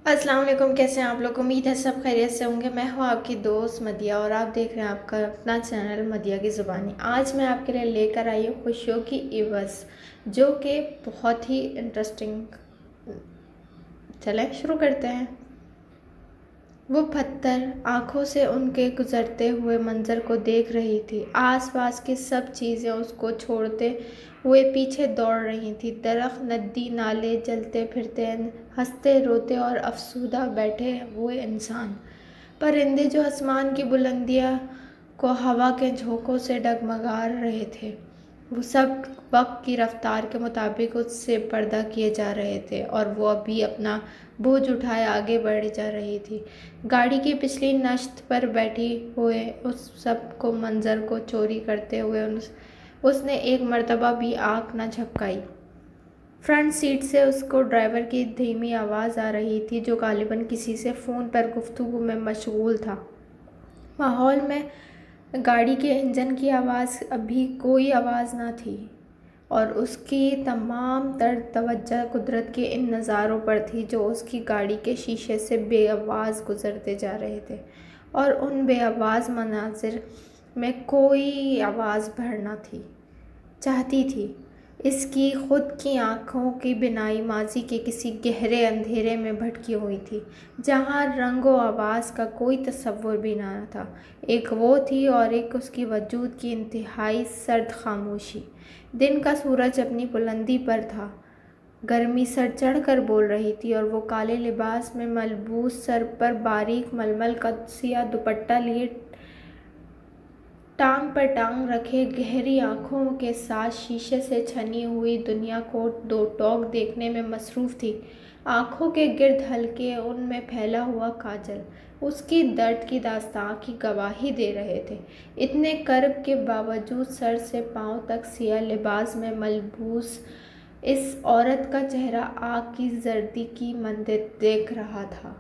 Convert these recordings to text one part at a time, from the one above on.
السلام علیکم، کیسے ہیں آپ لوگ؟ امید ہے سب خیریت سے ہوں گے۔ میں ہوں آپ کی دوست مدیہ اور آپ دیکھ رہے ہیں آپ کا اپنا چینل مدیہ کی زبانی۔ آج میں آپ کے لیے لے کر آئی ہوں خوشیوں کی عوض، جو کہ بہت ہی انٹرسٹنگ۔ چلیں شروع کرتے ہیں۔ وہ پتھر آنکھوں سے ان کے گزرتے ہوئے منظر کو دیکھ رہی تھی۔ آس پاس کی سب چیزیں اس کو چھوڑتے ہوئے پیچھے دوڑ رہی تھیں۔ درخت، ندی، نالے، چلتے پھرتے، ہنستے روتے اور افسردہ بیٹھے ہوئے انسان، پرندے جو آسمان کی بلندیوں کو ہوا کے جھونکوں سے ڈگمگا رہے تھے، وہ سب وقت کی رفتار کے مطابق اس سے پردہ کیے جا رہے تھے اور وہ بھی اپنا بوجھ اٹھائے آگے بڑھے جا رہی تھی۔ گاڑی کی پچھلی نشست پر بیٹھی ہوئے اس سب کو منظر کو چوری کرتے ہوئے اس نے ایک مرتبہ بھی آنکھ نہ جھپکائی۔ فرنٹ سیٹ سے اس کو ڈرائیور کی دھیمی آواز آ رہی تھی، جو غالباً کسی سے فون پر گفتگو میں مشغول تھا۔ ماحول میں گاڑی کے انجن کی آواز ابھی کوئی آواز نہ تھی اور اس کی تمام تر توجہ قدرت کے ان نظاروں پر تھی جو اس کی گاڑی کے شیشے سے بے آواز گزرتے جا رہے تھے، اور ان بے آواز مناظر میں کوئی آواز بھرنا چاہتی تھی۔ اس کی خود کی آنکھوں کی بینائی ماضی کے کسی گہرے اندھیرے میں بھٹکی ہوئی تھی، جہاں رنگ و آواز کا کوئی تصور بھی نہ تھا۔ ایک وہ تھی اور ایک اس کی وجود کی انتہائی سرد خاموشی۔ دن کا سورج اپنی بلندی پر تھا، گرمی سر چڑھ کر بول رہی تھی، اور وہ کالے لباس میں ملبوس، سر پر باریک ململ کا سیاہ دوپٹہ لیے ٹانگ پر ٹانگ رکھے گہری آنکھوں کے ساتھ شیشے سے چھنی ہوئی دنیا کو دو ٹوک دیکھنے میں مصروف تھی۔ آنکھوں کے گرد حلقے، ان میں پھیلا ہوا کاجل، اس کی درد کی داستان کی گواہی دے رہے تھے۔ اتنے قرب کے باوجود سر سے پاؤں تک سیاہ لباس میں ملبوس اس عورت کا چہرہ آگ کی زردی کی مانند دیکھ رہا تھا۔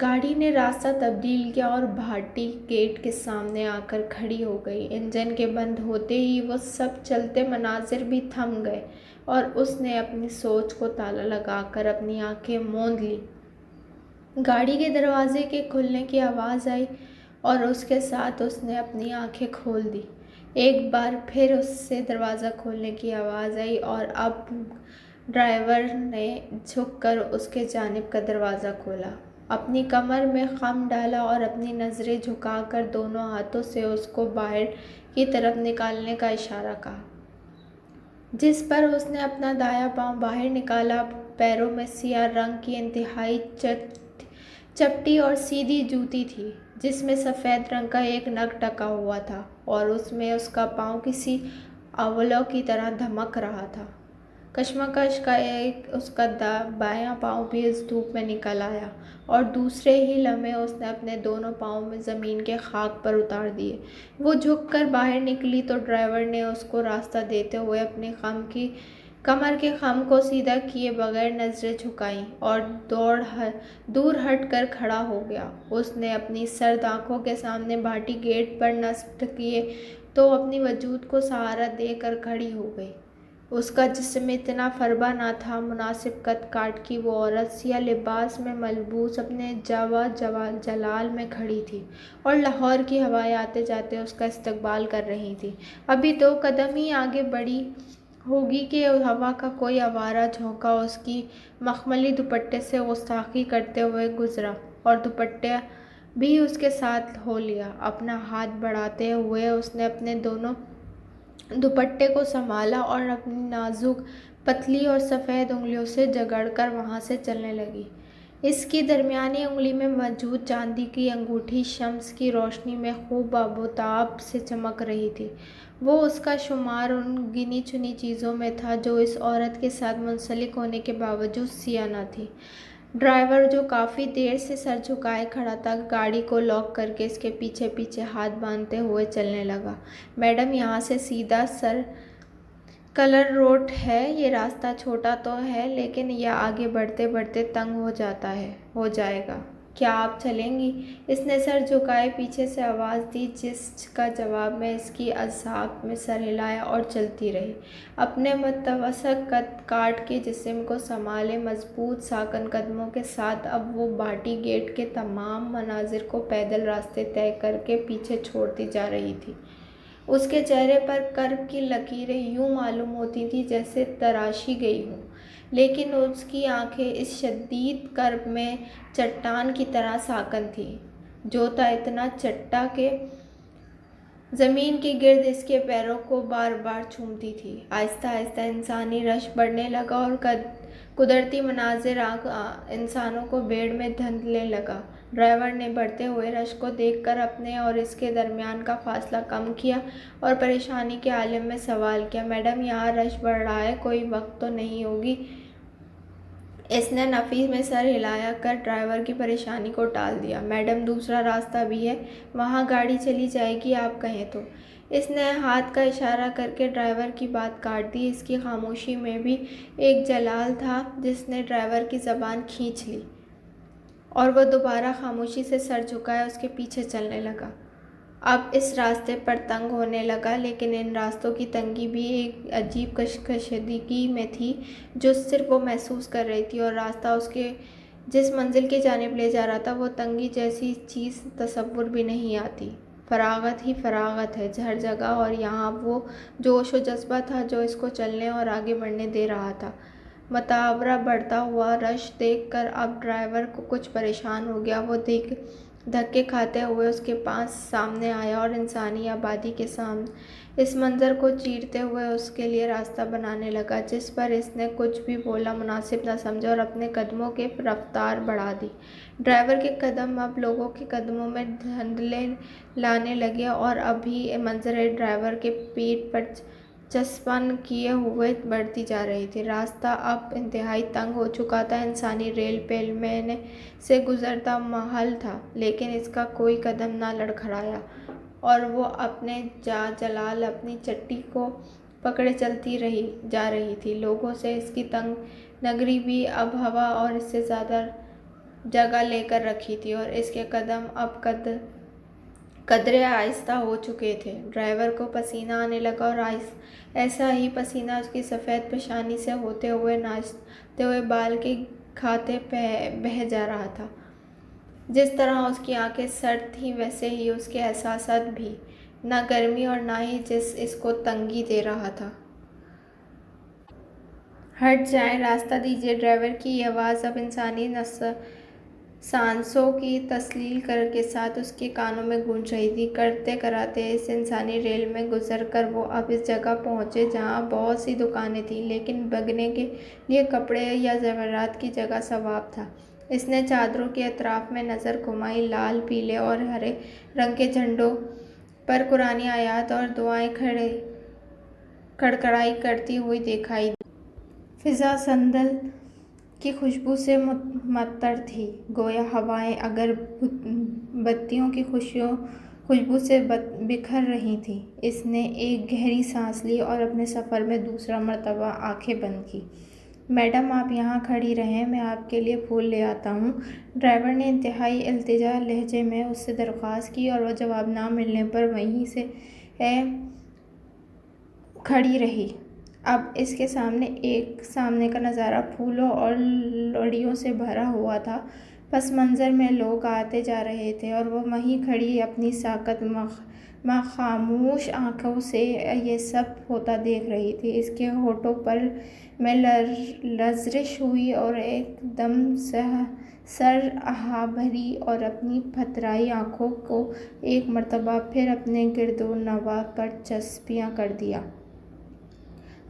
گاڑی نے راستہ تبدیل کیا اور بھاٹی گیٹ کے سامنے آ کر کھڑی ہو گئی۔ انجن کے بند ہوتے ہی وہ سب چلتے مناظر بھی تھم گئے اور اس نے اپنی سوچ کو تالا لگا کر اپنی آنکھیں موند لیں۔ گاڑی کے دروازے کے کھلنے کی آواز آئی اور اس کے ساتھ اس نے اپنی آنکھیں کھول دیں۔ ایک بار پھر اس سے دروازہ کھولنے کی آواز آئی اور اب ڈرائیور نے جھک کر اس کے جانب کا دروازہ کھولا، اپنی کمر میں خم ڈالا اور اپنی نظریں جھکا کر دونوں ہاتھوں سے اس کو باہر کی طرف نکالنے کا اشارہ کیا، جس پر اس نے اپنا دایاں پاؤں باہر نکالا۔ پیروں میں سیاہ رنگ کی انتہائی چپٹی اور سیدھی جوتی تھی، جس میں سفید رنگ کا ایک نگ ٹکا ہوا تھا اور اس میں اس کا پاؤں کسی اولو کی طرح دھمک رہا تھا۔ کشمکش کا اس کا بایاں پاؤں بھی اس دھوپ میں نکل آیا اور دوسرے ہی لمحے اس نے اپنے دونوں پاؤں میں زمین کے خاک پر اتار دیے۔ وہ جھک کر باہر نکلی تو ڈرائیور نے اس کو راستہ دیتے ہوئے اپنی کمر کے خم کو سیدھا کیے بغیر نظریں جھکائیں اور دور ہٹ کر کھڑا ہو گیا۔ اس نے اپنی سرد آنکھوں کے سامنے بھاٹی گیٹ پر نصب کیے تو اپنی وجود کو سہارا دے کر کھڑی ہو گئی۔ اس کا جسم اتنا فربہ نہ تھا۔ مناسب قد کاٹ کی وہ عورت سیاہ لباس میں ملبوس اپنے جلال میں کھڑی تھی اور لاہور کی ہوائیں آتے جاتے اس کا استقبال کر رہی تھیں۔ ابھی 2 قدم ہی آگے بڑھی ہوگی کہ ہوا کا کوئی آوارہ جھونکا اس کی مخملی دوپٹے سے گستاخی کرتے ہوئے گزرا اور دوپٹہ بھی اس کے ساتھ ہو لیا۔ اپنا ہاتھ بڑھاتے ہوئے اس نے اپنے دونوں دوپٹے کو سنبھالا اور اپنی نازک، پتلی اور سفید انگلیوں سے جگڑ کر وہاں سے چلنے لگی۔ اس کی درمیانی انگلی میں موجود چاندی کی انگوٹھی شمس کی روشنی میں خوب آبوتاب سے چمک رہی تھی۔ وہ اس کا شمار ان گنی چنی چیزوں میں تھا جو اس عورت کے ساتھ منسلک ہونے کے باوجود سیاہ نہ تھیں۔ ڈرائیور، جو کافی دیر سے سر جھکائے کھڑا تھا، گاڑی کو لاک کر کے اس کے پیچھے پیچھے ہاتھ باندھتے ہوئے چلنے لگا۔ میڈم، یہاں سے سیدھا سرکلر روڈ ہے۔ یہ راستہ چھوٹا تو ہے لیکن یہ آگے بڑھتے بڑھتے تنگ ہو جائے گا۔ کیا آپ چلیں گی؟ اس نے سر جھکائے پیچھے سے آواز دی، جس کا جواب میں اس کی اعصاب میں سر ہلایا اور چلتی رہی، اپنے متوسط قد کاٹ کے جسم کو سنبھالے مضبوط ساکن قدموں کے ساتھ۔ اب وہ باٹی گیٹ کے تمام مناظر کو پیدل راستے طے کر کے پیچھے چھوڑتی جا رہی تھی۔ اس کے چہرے پر کرب کی لکیریں یوں معلوم ہوتی تھیں جیسے تراشی گئی ہوں، لیکن اس کی آنکھیں اس شدید کرب میں چٹان کی طرح ساکن تھیں، جو تھا اتنا چٹا کہ زمین کے گرد اس کے پیروں کو بار بار چومتی تھی۔ آہستہ آہستہ انسانی رش بڑھنے لگا اور قدرتی مناظر انسانوں کو بھیڑ میں دھندلنے لگا۔ ڈرائیور نے بڑھتے ہوئے رش کو دیکھ کر اپنے اور اس کے درمیان کا فاصلہ کم کیا اور پریشانی کے عالم میں سوال کیا، میڈم یہاں رش بڑھ رہا ہے، کوئی وقت تو نہیں ہوگی؟ اس نے نفی میں سر ہلا کر ڈرائیور کی پریشانی کو ٹال دیا۔ میڈم دوسرا راستہ بھی ہے، وہاں گاڑی چلی جائے گی، آپ کہیں تو۔ اس نے ہاتھ کا اشارہ کر کے ڈرائیور کی بات کاٹ دی۔ اس کی خاموشی میں بھی ایک جلال تھا جس نے ڈرائیور کی زبان کھینچ لی اور وہ دوبارہ خاموشی سے سر جھکائے اس کے پیچھے چلنے لگا۔ اب اس راستے پر تنگ ہونے لگا، لیکن ان راستوں کی تنگی بھی ایک عجیب کشیدگی میں تھی جو صرف وہ محسوس کر رہی تھی، اور راستہ اس کے جس منزل کی جانب لے جا رہا تھا وہ تنگی جیسی چیز تصور بھی نہیں آتی۔ فراغت ہی فراغت ہے ہر جگہ، اور یہاں وہ جوش و جذبہ تھا جو اس کو چلنے اور آگے بڑھنے دے رہا تھا۔ متعارف بڑھتا ہوا رش دیکھ کر اب ڈرائیور کو کچھ پریشان ہو گیا۔ وہ دھکے کھاتے ہوئے اس کے پاس سامنے آیا اور انسانی آبادی کے سامنے اس منظر کو چیرتے ہوئے اس کے لیے راستہ بنانے لگا، جس پر اس نے کچھ بھی بولنا مناسب نہ سمجھا اور اپنے قدموں کی رفتار بڑھا دی۔ ڈرائیور کے قدم اب لوگوں کے قدموں میں دھندلے لانے لگے اور ابھی منزل ڈرائیور کے پیٹھ پر چسپاں کیے ہوئے بڑھتی جا رہی تھی۔ راستہ اب انتہائی تنگ ہو چکا تھا، انسانی ریل پیل میں سے گزرتا محل تھا، لیکن اس کا کوئی قدم نہ لڑکھڑایا اور وہ اپنے جلال اپنی چٹی کو پکڑے چلتی جا رہی تھی۔ لوگوں سے اس کی تنگ نگری بھی اب ہوا اور اس سے زیادہ جگہ لے کر رکھی تھی، اور اس کے قدم اب قدرے آہستہ ہو چکے تھے۔ ڈرائیور کو پسینہ آنے لگا اور ایسا ہی پسینہ اس کی سفید پیشانی سے ہوتے ہوئے ناچتے ہوئے بال کے کھاتے بہہ جا رہا تھا۔ جس طرح اس کی آنکھیں سرد تھیں ویسے ہی اس کے احساسات بھی، نہ گرمی اور نہ ہی جس اس کو تنگی دے رہا تھا۔ ہٹ جائیں، راستہ دیجیے۔ ڈرائیور کی یہ آواز اب انسانی سانسوں کی تسلسل کے ساتھ اس کے کانوں میں گونج رہی تھی۔ کرتے کراتے اس انسانی ریل میں گزر کر وہ اب اس جگہ پہنچے جہاں بہت سی دکانیں تھیں، لیکن بکنے کے لیے کپڑے یا زیورات کی جگہ صواب تھا۔ اس نے چادروں کے اطراف میں نظر گھمائی، لال، پیلے اور ہرے رنگ کے جھنڈوں پر قرآنی آیات اور دعائیں کڑکڑائی کرتی ہوئی دکھائی دیں۔ فضا سندل کی خوشبو سے معطر تھی، گویا ہوائیں اگر بتیوں کی خوشبو سے بکھر رہی تھیں۔ اس نے ایک گہری سانس لی اور اپنے سفر میں دوسرا مرتبہ آنکھیں بند کی۔ میڈم آپ یہاں کھڑی رہیں، میں آپ کے لیے پھول لے آتا ہوں۔ ڈرائیور نے انتہائی التجا لہجے میں اس سے درخواست کی، اور وہ جواب نہ ملنے پر وہیں سے کھڑی رہی۔ اب اس کے سامنے کا نظارہ پھولوں اور لڑیوں سے بھرا ہوا تھا۔ پس منظر میں لوگ آتے جا رہے تھے اور وہ وہیں کھڑی اپنی ساکت خاموش آنکھوں سے یہ سب ہوتا دیکھ رہی تھی۔ اس کے ہونٹوں پر میں لرزش ہوئی اور ایک دم سر آہ بھری اور اپنی پتھرائی آنکھوں کو ایک مرتبہ پھر اپنے گرد و نواح پر چسپاں کر دیا۔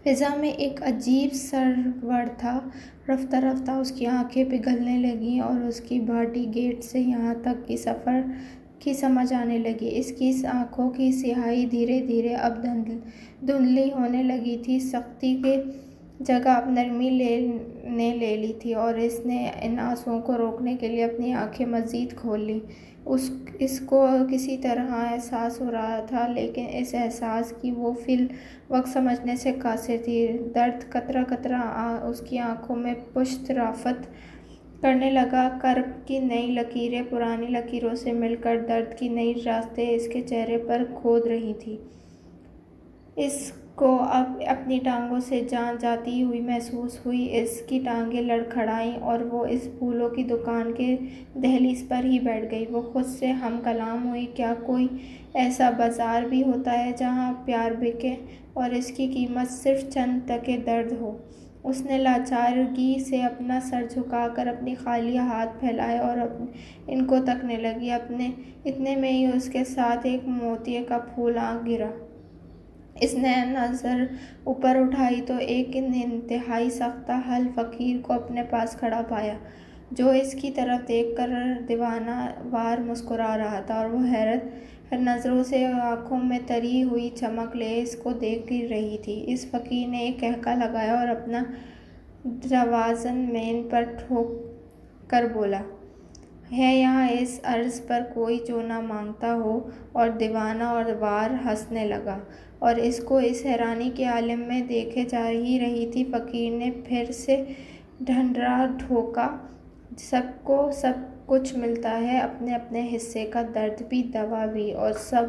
فضا میں ایک عجیب سرور تھا۔ رفتہ رفتہ اس کی آنکھیں پگھلنے لگیں اور اس کی باٹی گیٹ سے یہاں تک کے سفر کی سمجھ آنے لگی۔ اس کی آنکھوں کی سیاہی دھیرے دھیرے اب دھندلی ہونے لگی تھی، سختی کی جگہ اب نرمی نے لے لی تھی، اور اس نے ان آنسوؤں کو روکنے کے لیے اپنی آنکھیں مزید کھول لیں۔ اس کو کسی طرح احساس ہو رہا تھا، لیکن اس احساس کی وہ فی الوقت سمجھنے سے قاصر تھی۔ درد قطرہ قطرہ اس کی آنکھوں میں پشت رفت کرنے لگا۔ کرب کی نئی لکیریں پرانی لکیروں سے مل کر درد کی نئی راستے اس کے چہرے پر کھود رہی تھیں۔ اس کو اب اپنی ٹانگوں سے جان جاتی ہوئی محسوس ہوئی۔ اس کی ٹانگیں لڑکھڑائیں اور وہ اس پھولوں کی دکان کے دہلیز پر ہی بیٹھ گئی۔ وہ خود سے ہم کلام ہوئی، کیا کوئی ایسا بازار بھی ہوتا ہے جہاں پیار بکے اور اس کی قیمت صرف چند ٹکے درد ہو؟ اس نے لاچارگی سے اپنا سر جھکا کر اپنے خالی ہاتھ پھیلائے اور ان کو تکنے لگی۔ اتنے میں ہی اس کے ساتھ ایک موتیے کا پھول آ گرا۔ اس نے نظر اوپر اٹھائی تو ایک انتہائی سختہ حال فقیر کو اپنے پاس کھڑا پایا، جو اس کی طرف دیکھ کر دیوانہ وار مسکرا رہا تھا، اور وہ حیرت نظروں سے آنکھوں میں تری ہوئی چمک لیے اس کو دیکھ رہی تھی۔ اس فقیر نے ایک قہقہ لگایا اور اپنا روازن مین پر ٹھوک کر بولا، ہے یہاں اس عرض پر کوئی جو نہ مانگتا ہو؟ اور دیوانہ وار ہنسنے لگا، اور اس کو اس حیرانی کے عالم میں دیکھے جا ہی رہی تھی۔ فقیر نے پھر سے ڈنڈورا ٹھوکا، سب کو سب کچھ ملتا ہے، اپنے اپنے حصے کا، درد بھی دوا بھی، اور سب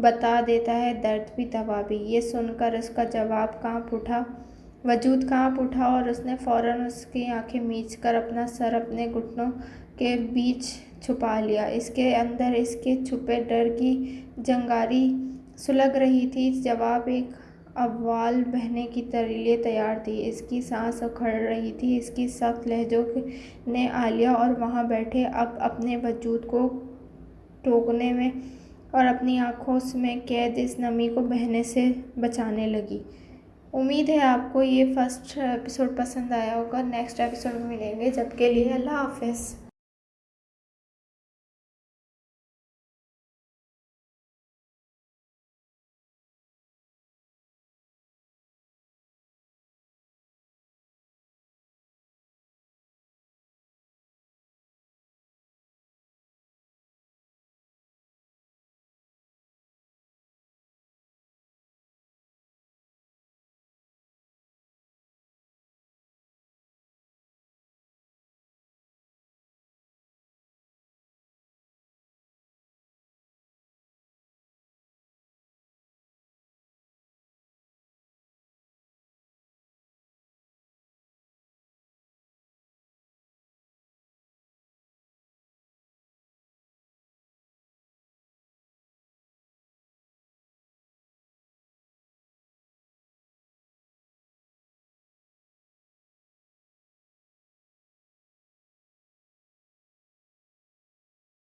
بتا دیتا ہے درد بھی دوا بھی۔ یہ سن کر اس کا وجود کانپ اٹھا اور اس نے فوراً اس کی آنکھیں میچ کر اپنا سر اپنے گھٹنوں کے بیچ چھپا لیا۔ اس کے اندر اس کے چھپے ڈر کی چنگاری سلگ رہی تھی، جواب ایک اوال بہنے کے لیے تیار تھی۔ اس کی سانس اکھڑ رہی تھی۔ اس کی سخت لہجوں نے عالیہ اور وہاں بیٹھے اب اپنے وجود کو ٹوکنے میں اور اپنی آنکھوں میں قید اس نمی کو بہنے سے بچانے لگی۔ امید ہے آپ کو یہ فرسٹ ایپیسوڈ پسند آیا ہوگا۔ نیکسٹ ایپیسوڈ میں ملیں گے، جب کے لیے اللہ حافظ۔